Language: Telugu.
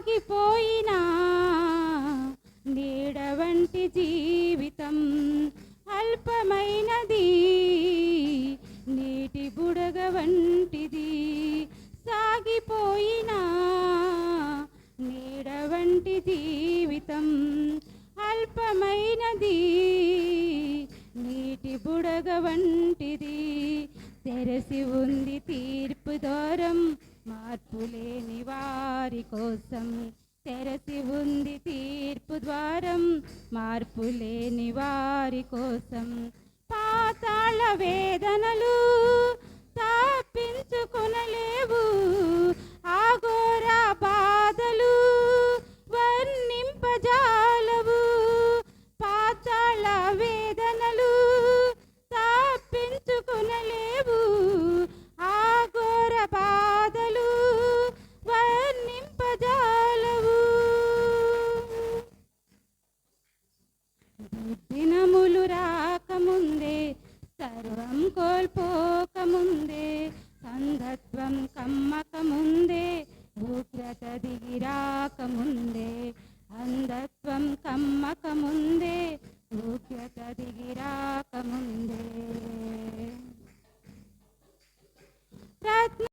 సాగిపోయినా నీడ వంటి జీవితం అల్పమైనది, నీటి బుడగ వంటిది. సాగిపోయినా నీడ వంటి జీవితం అల్పమైనది, నీటి బుడగ వంటిది. తెరసి ఉంది తీర్పు ద్వారం మార్పు లేని వారి కోసం. తెరసి ఉంది తీర్పు ద్వారం మార్పు లేని వారి కోసం. పాతాళ వేదనలు తాపించుకొనలేవు, ఆఘోర బాధలు వర్ణింపజాలవు. పాతాళ వేదనలు తాపించుకొనలేవు, ఆఘోర బాధలు వర్ణింపజాలవు. దినములు రాకముందే సర్వం కోల్పోకముందే, సంగత్వం కమ్మకముందే, ఉగ్రత దిగి రాకముందే, అంధత్వం కమ్మకముందే,